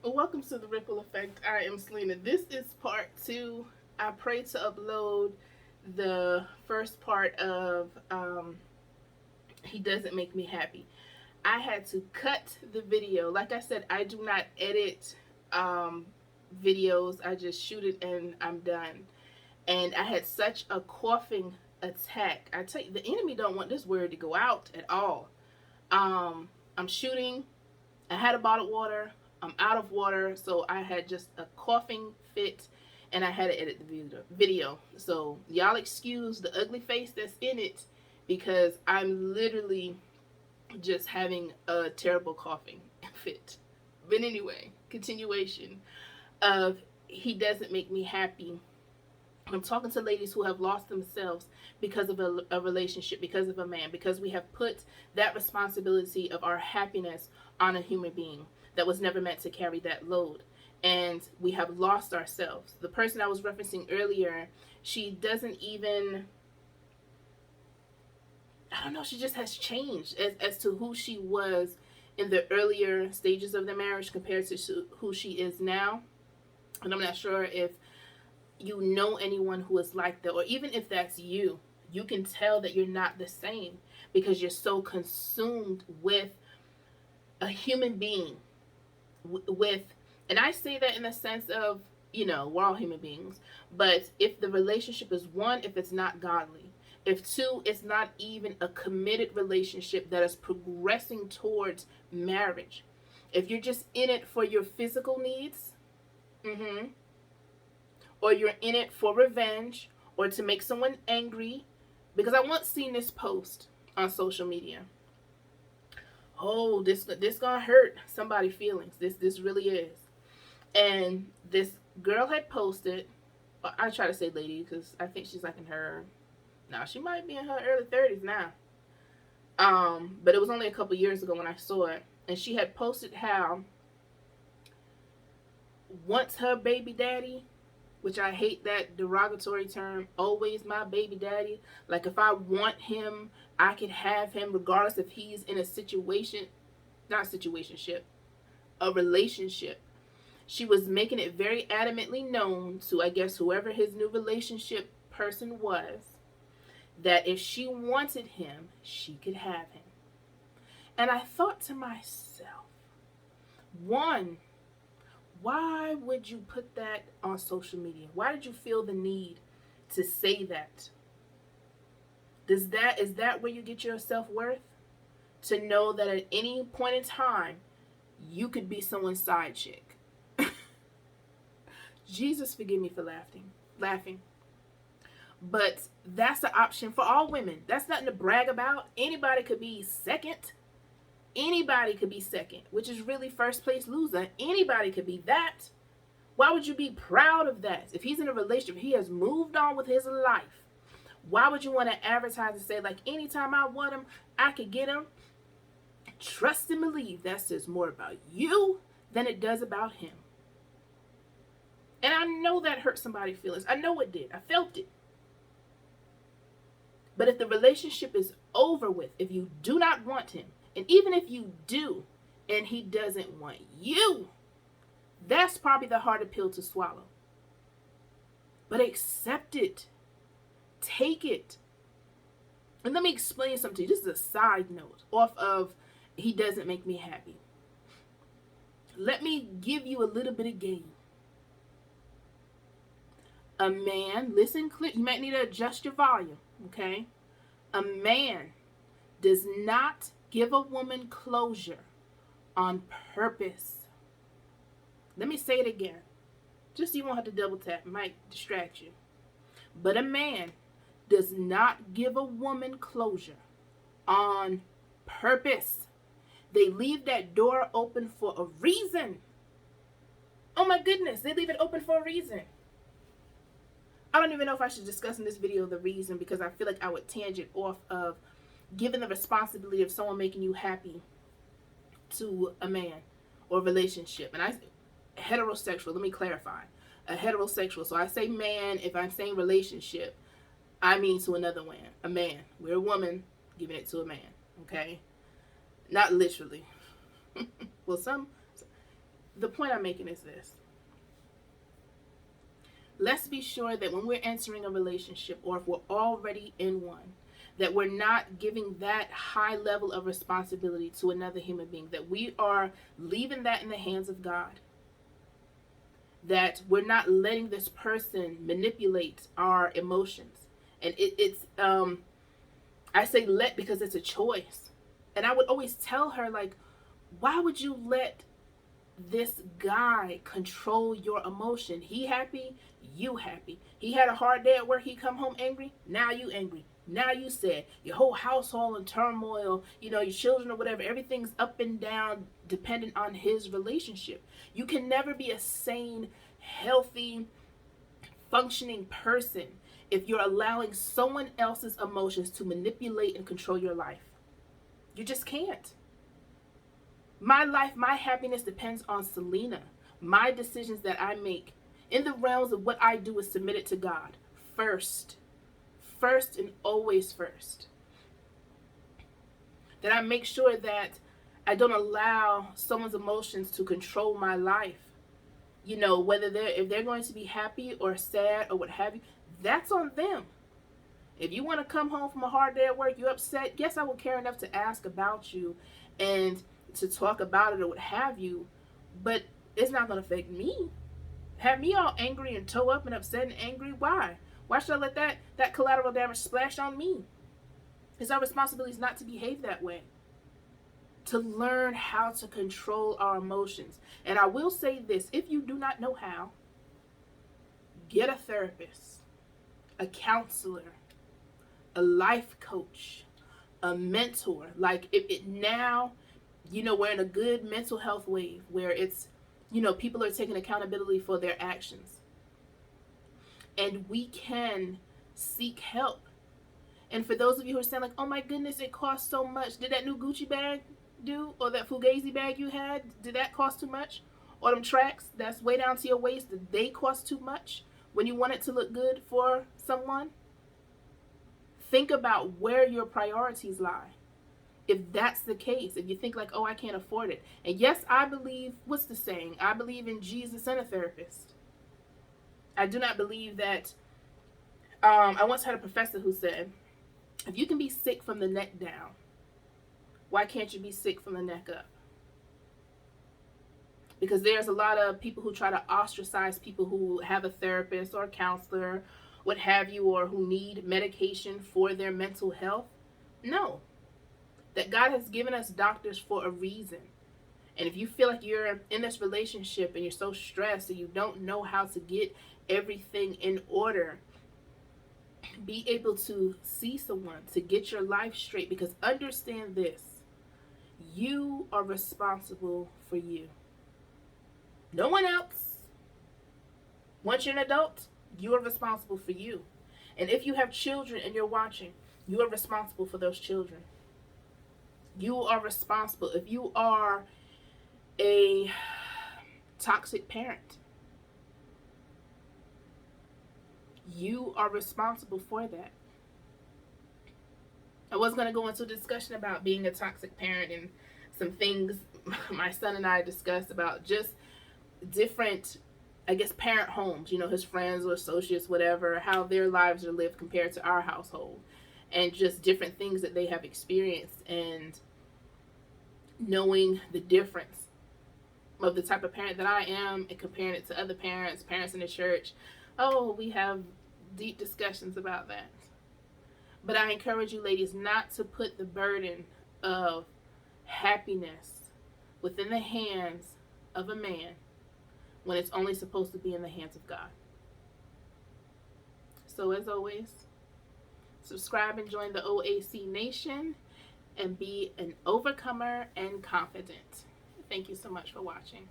Welcome to the Ripple Effect. I am Selena. This is part two. I pray to upload the first part of He Doesn't Make Me Happy. I had to cut the video. Like I said, I do not edit um, videos, I just shoot it and I'm done. And I had such a coughing attack. I tell you, the enemy don't want this word to go out at all. I'm shooting. I had a bottled water. I'm out of water, so I had just a coughing fit, and I had to edit the video. So y'all excuse the ugly face that's in it because I'm literally just having a terrible coughing fit. But anyway, continuation of He Doesn't Make Me Happy. I'm talking to ladies who have lost themselves because of a relationship, because of a man, because we have put that responsibility of our happiness on a human being that was never meant to carry that load. And we have lost ourselves. The person I was referencing earlier, she doesn't even, I don't know, she just has changed as to who she was in the earlier stages of the marriage compared to who she is now. And I'm not sure if you know anyone who is like that, or even if that's you, you can tell that you're not the same because you're so consumed with a human being. With, and I say that in the sense of, we're all human beings, but if the relationship is one, if it's not godly, if two, it's not even a committed relationship that is progressing towards marriage, if you're just in it for your physical needs, mm-hmm, or you're in it for revenge or to make someone angry. Because I once seen this post on social media. Oh, this gonna hurt somebody's feelings. This really is. And this girl had posted. I try to say lady because I think she's like in her. Now she might be in her early 30s now. But it was only a couple years ago when I saw it, and she had posted how once her baby daddy, which I hate that derogatory term, always my baby daddy. Like if I want him, I can have him regardless if he's in a situation, not a situationship, a relationship. She was making it very adamantly known to, I guess, whoever his new relationship person was, that if she wanted him, she could have him. And I thought to myself, one, why would you put that on social media? Why did you feel the need to say that? Is that where you get your self-worth? To know that at any point in time, you could be someone's side chick. Jesus forgive me for laughing. But that's an option for all women. That's nothing to brag about. Anybody could be second. Anybody could be second, which is really first place loser. Anybody could be that. Why would you be proud of that? If he's in a relationship, he has moved on with his life. Why would you want to advertise and say, like, anytime I want him, I could get him? Trust and believe that says more about you than it does about him. And I know that hurt somebody's feelings. I know it did. I felt it. But if the relationship is over with, if you do not want him, and even if you do, and he doesn't want you, that's probably the harder pill to swallow. But accept it. Take it. And let me explain something to you. This is a side note off of He Doesn't Make Me Happy. Let me give you a little bit of game. A man, listen clear, you might need to adjust your volume, okay? A man does not give a woman closure on purpose. Let me say it again. Just so you won't have to double tap. It might distract you. But a man does not give a woman closure on purpose. They leave that door open for a reason. Oh my goodness, they leave it open for a reason. I don't even know if I should discuss in this video the reason, because I feel like I would tangent off of giving the responsibility of someone making you happy to a man or relationship. And I heterosexual, let me clarify. A heterosexual. So I say man, if I'm saying relationship, I mean to another man. A man. We're a woman giving it to a man. Okay? Not literally. Well, some. the point I'm making is this. Let's be sure that when we're entering a relationship, or if we're already in one, that we're not giving that high level of responsibility to another human being, that we are leaving that in the hands of God, that we're not letting this person manipulate our emotions. And it's I say let because it's a choice. And I would always tell her, like, why would you let this guy control your emotion? He happy, you happy. He had a hard day at work, he come home angry, now you angry. Now you sad. Your whole household in turmoil, your children or whatever, everything's up and down dependent on his relationship. You can never be a sane, healthy, functioning person if you're allowing someone else's emotions to manipulate and control your life. You just can't. My life, my happiness depends on Selena. My decisions that I make in the realms of what I do is submitted to God first. First and always first. That I make sure that I don't allow someone's emotions to control my life. Whether if they're going to be happy or sad or what have you, that's on them. If you want to come home from a hard day at work, you're upset, yes, I will care enough to ask about you and to talk about it or what have you, but it's not going to affect me. Have me all angry and toe up and upset and angry? Why? Why should I let that collateral damage splash on me? It's our responsibility not to behave that way. To learn how to control our emotions. And I will say this, if you do not know how, get a therapist, a counselor, a life coach, a mentor. Like if it now, we're in a good mental health wave where it's, people are taking accountability for their actions. And we can seek help. And for those of you who are saying like, oh my goodness, it costs so much. Did that new Gucci bag do? Or that Fugazi bag you had, did that cost too much? Or them tracks that's way down to your waist, did they cost too much when you want it to look good for someone? Think about where your priorities lie. If that's the case, if you think like, oh, I can't afford it. And yes, I believe, what's the saying? I believe in Jesus and a therapist. I do not believe that, I once had a professor who said, if you can be sick from the neck down, why can't you be sick from the neck up? Because there's a lot of people who try to ostracize people who have a therapist or a counselor, what have you, or who need medication for their mental health. No. That God has given us doctors for a reason. And if you feel like you're in this relationship and you're so stressed and you don't know how to get everything in order, be able to see someone to get your life straight. Because understand this, you are responsible for you. No one else. Once you're an adult, you are responsible for you. And if you have children and you're watching, you are responsible for those children. You are responsible. If you are a toxic parent, you are responsible for that. I was going to go into a discussion about being a toxic parent and some things my son and I discussed about just different, I guess, parent homes, his friends or associates, whatever, how their lives are lived compared to our household, and just different things that they have experienced, and knowing the difference of the type of parent that I am and comparing it to other parents in the church. Oh, we have deep discussions about that. But I encourage you ladies not to put the burden of happiness within the hands of a man when it's only supposed to be in the hands of God. So as always, subscribe and join the OAC Nation and be an overcomer and confident. Thank you so much for watching.